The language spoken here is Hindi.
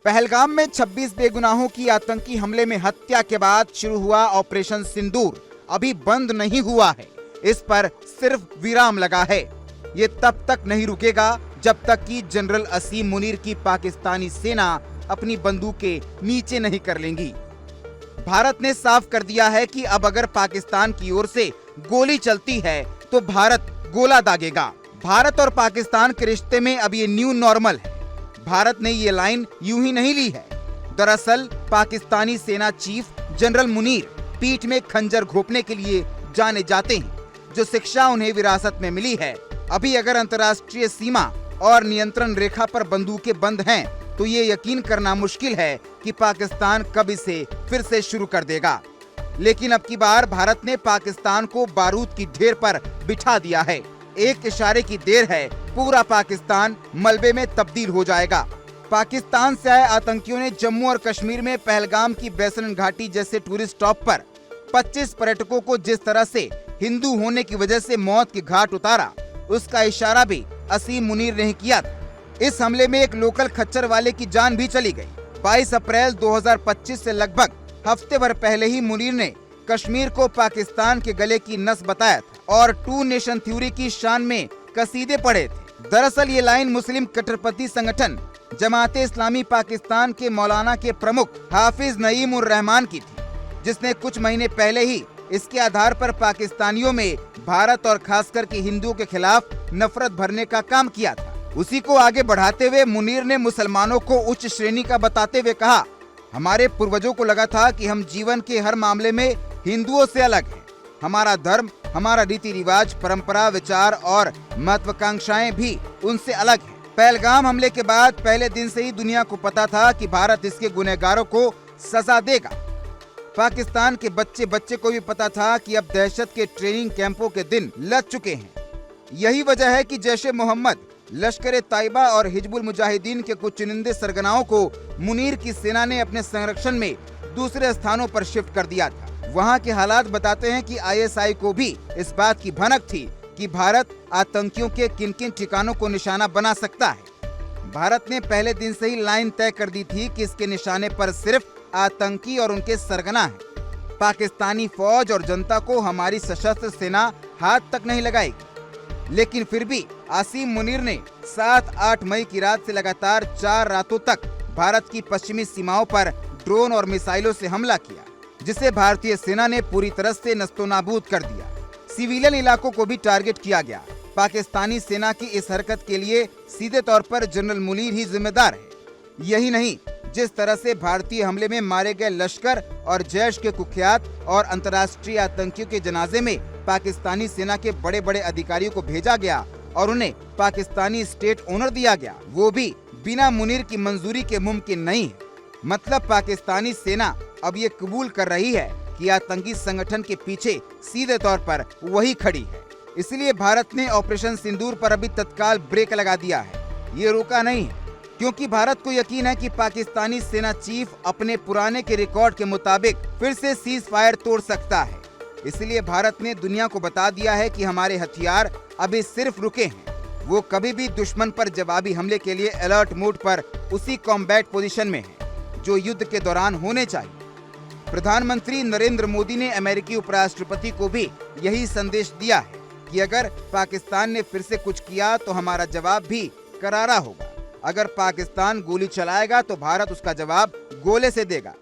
पहलगाम में 26 बेगुनाहों की आतंकी हमले में हत्या के बाद शुरू हुआ ऑपरेशन सिंदूर अभी बंद नहीं हुआ है। इस पर सिर्फ विराम लगा है। ये तब तक नहीं रुकेगा जब तक कि जनरल असीम मुनीर की पाकिस्तानी सेना अपनी बंदूकें नीचे नहीं कर लेंगी। भारत ने साफ कर दिया है कि अब अगर पाकिस्तान की ओर से गोली चलती है तो भारत गोला दागेगा। भारत और पाकिस्तान के रिश्ते में अब ये न्यू नॉर्मल है। भारत ने ये लाइन यूं ही नहीं ली है। दरअसल पाकिस्तानी सेना चीफ जनरल मुनीर पीठ में खंजर घोंपने के लिए जाने जाते हैं। जो शिक्षा उन्हें विरासत में मिली है, अभी अगर अंतर्राष्ट्रीय सीमा और नियंत्रण रेखा पर बंदूकें बंद हैं, तो ये यकीन करना मुश्किल है कि पाकिस्तान कब इसे फिर से शुरू कर देगा। लेकिन अब की बार भारत ने पाकिस्तान को बारूद की ढेर पर बिठा दिया है। एक इशारे की देर है, पूरा पाकिस्तान मलबे में तब्दील हो जाएगा। पाकिस्तान से आए आतंकियों ने जम्मू और कश्मीर में पहलगाम की बैसन घाटी जैसे टूरिस्ट स्पॉट पर 25 पर्यटकों को जिस तरह से हिंदू होने की वजह से मौत की घाट उतारा, उसका इशारा भी असीम मुनीर ने किया था। इस हमले में एक लोकल खच्चर वाले की जान भी चली गई। 22 अप्रैल 2025 से लगभग हफ्ते भर पहले ही मुनीर ने कश्मीर को पाकिस्तान के गले की नस बताया था और टू नेशन थ्योरी की शान में कसीदे पढ़े थे। दरअसल ये लाइन मुस्लिम कट्टरपंथी संगठन जमाते इस्लामी पाकिस्तान के मौलाना के प्रमुख हाफिज नईम उर रहमान की थी, जिसने कुछ महीने पहले ही इसके आधार पर पाकिस्तानियों में भारत और खासकर के हिंदुओं के खिलाफ नफरत भरने का काम किया था। उसी को आगे बढ़ाते हुए मुनीर ने मुसलमानों को उच्च श्रेणी का बताते हुए कहा, हमारे पूर्वजों को लगा था कि हम जीवन के हर मामले में हिंदुओं से अलग हैं। हमारा धर्म, हमारा रीति रिवाज, परंपरा, विचार और महत्वाकांक्षाएं भी उनसे अलग हैं। पहलगाम हमले के बाद पहले दिन से ही दुनिया को पता था कि भारत इसके गुनहगारों को सजा देगा। पाकिस्तान के बच्चे बच्चे को भी पता था कि अब दहशत के ट्रेनिंग कैंपों के दिन लग चुके हैं। यही वजह है कि जैश ए मोहम्मद, लश्कर तैयबा और हिजबुल मुजाहिदीन के कुछ चुनिंदे सरगनाओं को मुनीर की सेना ने अपने संरक्षण में दूसरे स्थानों पर शिफ्ट कर दिया था। वहां के हालात बताते हैं कि आईएसआई को भी इस बात की भनक थी कि भारत आतंकियों के किन किन ठिकानों को निशाना बना सकता है। भारत ने पहले दिन से ही लाइन तय कर दी थी कि इसके निशाने पर सिर्फ आतंकी और उनके सरगना है। पाकिस्तानी फौज और जनता को हमारी सशस्त्र सेना हाथ तक नहीं लगाएगी। लेकिन फिर भी असीम मुनीर ने 7-8 मई की रात से लगातार 4 रातों तक भारत की पश्चिमी सीमाओं पर ड्रोन और मिसाइलों से हमला किया, जिसे भारतीय सेना ने पूरी तरह से नस्तोनाबूद कर दिया। सिविलियन इलाकों को भी टारगेट किया गया। पाकिस्तानी सेना की इस हरकत के लिए सीधे तौर पर जनरल मुनीर ही जिम्मेदार है। यही नहीं, जिस तरह से भारतीय हमले में मारे गए लश्कर और जैश के कुख्यात और अंतर्राष्ट्रीय आतंकियों के जनाजे में पाकिस्तानी सेना के बड़े बड़े अधिकारियों को भेजा गया और उन्हें पाकिस्तानी स्टेट ओनर दिया गया, वो भी बिना मुनीर की मंजूरी के मुमकिन नहीं है। मतलब पाकिस्तानी सेना अब ये कबूल कर रही है कि आतंकी संगठन के पीछे सीधे तौर पर वही खड़ी है। इसलिए भारत ने ऑपरेशन सिंदूर पर अभी तत्काल ब्रेक लगा दिया है। ये रुका नहीं है, क्योंकि भारत को यकीन है कि पाकिस्तानी सेना चीफ अपने पुराने के रिकॉर्ड के मुताबिक फिर से सीज फायर तोड़ सकता है। इसलिए भारत ने दुनिया को बता दिया है कि हमारे हथियार अभी सिर्फ रुके हैं। वो कभी भी दुश्मन पर जवाबी हमले के लिए अलर्ट मोड पर उसी कॉम्बैट पोजीशन में है जो युद्ध के दौरान होने चाहिए। प्रधानमंत्री नरेंद्र मोदी ने अमेरिकी उपराष्ट्रपति को भी यही संदेश दिया है कि अगर पाकिस्तान ने फिर से कुछ किया तो हमारा जवाब भी करारा होगा। अगर पाकिस्तान गोली चलाएगा तो भारत उसका जवाब गोले से देगा।